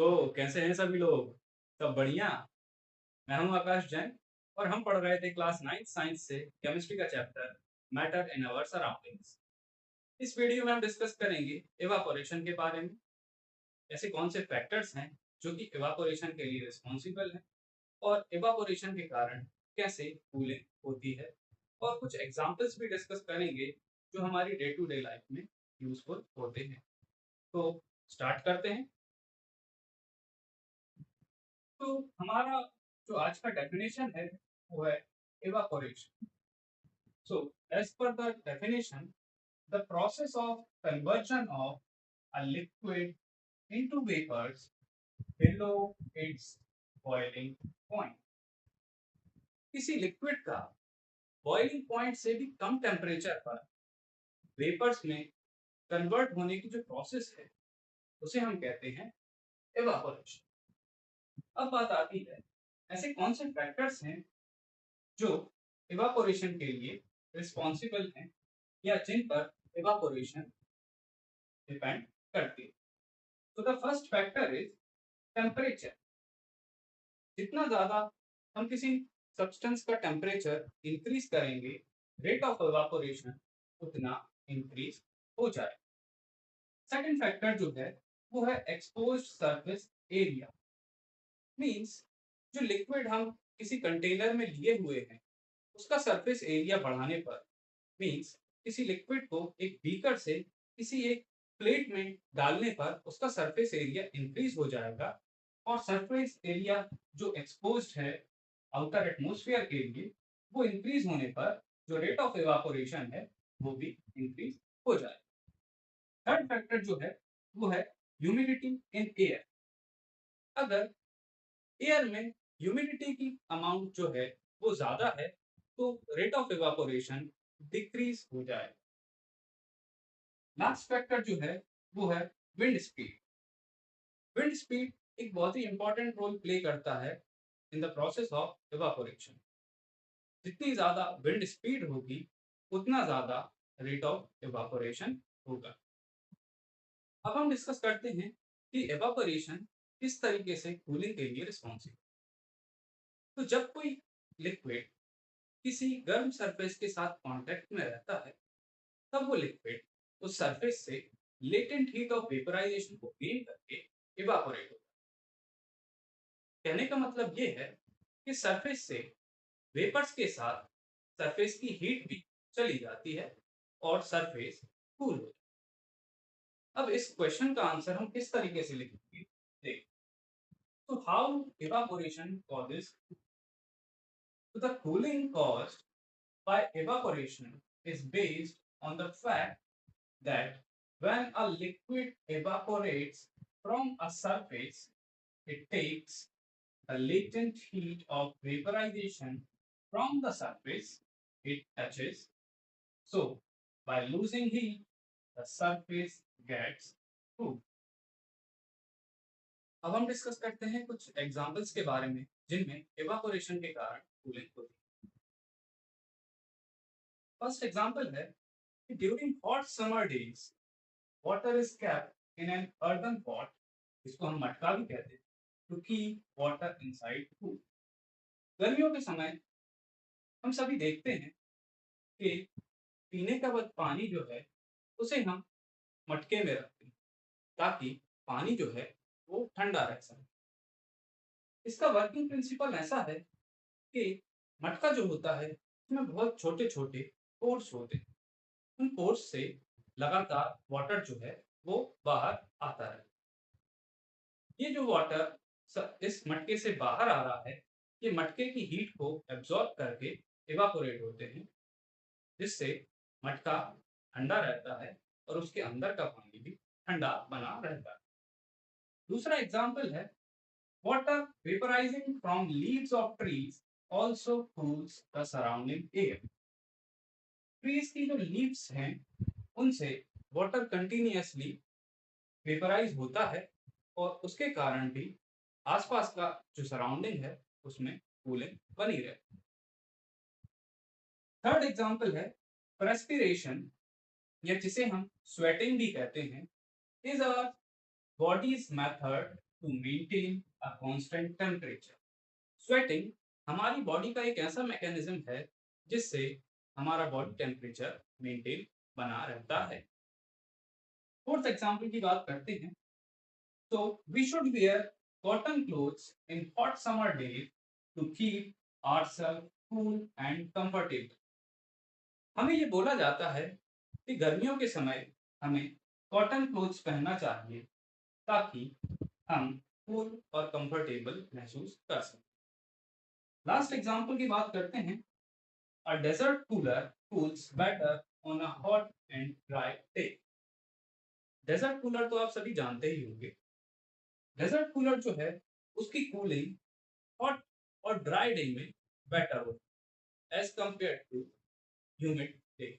तो कैसे हैं सभी लोग? सब बढ़िया? मैं हूँ आकाश जैन और हम पढ़ रहे थे क्लास 9th साइंस से केमिस्ट्री का chapter matter in our surroundings. इस वीडियो में हम डिस्कस करेंगे इवापोरेशन के बारे में। ऐसे कौन से फैक्टर्स हैं जो कि इवापोरेशन के लिए रिस्पॉन्सिबल हैं और इवापोरेशन के कारण कैसे कूलिंग होती है, और कुछ एग्जांपल्स भी डिस्कस करेंगे जो हमारी डे टू डे लाइफ में यूजफुल होते हैं। तो स्टार्ट करते हैं। तो हमारा जो आज का डेफिनेशन है वो है evaporation. So as per the definition, the process of conversion of a liquid into vapors below its boiling point. किसी लिक्विड का बॉइलिंग पॉइंट से भी कम टेम्परेचर पर वेपर्स में कन्वर्ट होने की जो प्रोसेस है उसे हम कहते हैं evaporation. अब बात आती है ऐसे कौन से फैक्टर्स हैं जो इवापोरेशन के लिए रिस्पॉन्सिबल हैं या जिन पर इवापोरेशन डिपेंड करती है। तो the first factor is temperature. जितना ज़्यादा हम किसी सब्सटेंस का टेम्परेचर इंक्रीज करेंगे, रेट ऑफ इवापोरेशन उतना इंक्रीज हो जाए। सेकंड फैक्टर जो है वो है एक्सपोज्ड सरफेस एरिया। मींस जो लिक्विड हम किसी कंटेनर में लिए हुए हैं उसका सरफेस एरिया बढ़ाने पर, मींस किसी लिक्विड को एक बीकर से किसी एक प्लेट में डालने पर उसका सरफेस एरिया इंक्रीज हो जाएगा, और सरफेस एरिया जो एक्सपोज्ड है आउटर एटमॉस्फेयर के लिए वो इंक्रीज होने पर जो रेट ऑफ इवापोरेशन है वो भी इंक्रीज हो जाएगा। थर्ड फैक्टर जो है वो है ह्यूमिडिटी इन एयर। अगर एयर में ह्यूमिडिटी की अमाउंट जो है वो ज़्यादा है तो रेट ऑफ इवापोरेशन डिक्रीज हो जाए। लास्ट फैक्टर जो है वो है विंड स्पीड। विंड स्पीड एक बहुत ही इंपॉर्टेंट रोल प्ले करता है in the process of evaporation. जितनी ज़्यादा विंड स्पीड होगी उतना ज़्यादा रेट ऑफ इवापोरेशन होगा। अब हम डिस्कस करते हैं कि इवापोरेशन किस तरीके से कूलिंग के लिए रिस्पॉन्सिबल। तो जब कोई लिक्विड किसी गर्म सरफेस के साथ कांटेक्ट में रहता है तब वो लिक्विड उस सरफेस से लेटेंट हीट ऑफ वेपराइजेशन को गेन करके इवापोरेट होता है। कहने का मतलब ये है कि सरफेस से वेपर्स के साथ सरफेस की हीट भी चली जाती है और सरफेस कूल हो जाती है। अब इस क्वेश्चन का आंसर हम किस तरीके से लिखेंगे, देख। तो हाउ इवापोरेशन कॉजेस, तो the cooling caused by evaporation is based on the fact that when a liquid evaporates from a surface, it takes the latent heat of vaporization from the surface it touches. So, by losing heat, the surface gets cooled. अब हम discuss करते हैं कुछ examples के बारे में जिनमें evaporation के कारण कूलिंग होती है। फर्स्ट एग्जांपल है कि during hot summer days water is kept in an earthen pot, जिसको हम मटका भी कहते हैं, to keep water inside cool. गर्मियों के समय हम सभी देखते हैं कि पीने का वह पानी जो है उसे हम मटके में रखते हैं ताकि पानी जो है वो ठंडा रह सके। इसका वर्किंग प्रिंसिपल ऐसा है कि मटका जो होता है उसमें बहुत छोटे छोटे पोर्स होते हैं। उन पोर्स से लगातार वाटर जो है वो बाहर आता है। ये जो वाटर इस मटके से बाहर आ रहा है, ये मटके की हीट को एब्जॉर्ब करके इवापोरेट होते हैं, जिससे मटका ठंडा रहता है और उसके अंदर का पानी भी ठंडा बना रहता है। दूसरा एग्जाम्पल है water वेपराइजिंग from leaves of trees also cools the surrounding air. Trees की जो लीव्स हैं उनसे वाटर कंटिन्यूअसली वेपराइज होता है और उसके कारण भी आसपास का जो सराउंडिंग है उसमें कूलिंग बनी रहती है। थर्ड एग्जांपल है रेस्पिरेशन, या जिसे हम स्वेटिंग भी कहते हैं, is our body's method to maintain a constant temperature. Sweating हमारी बॉडी का एक ऐसा मैकेनिज्म है जिससे हमारा बॉडी टेम्परेचर मेंटेन बना रहता है। फोर्थ एग्जांपल की बात करते हैं तो we should wear cotton clothes in hot summer days to keep ourself cool and comfortable. हमें ये बोला जाता है कि गर्मियों के समय हमें कॉटन क्लोथ्स पहनना चाहिए ताकि हम कूल और कंफर्टेबल महसूस कर सकें। लास्ट एग्जांपल की बात करते हैं a desert cooler cools better on a hot and dry day. Desert cooler तो आप सभी जानते ही होंगे। डेजर्ट कूलर जो है उसकी कूलिंग हॉट और ड्राई डे में बेटर होती है as compared to humid day.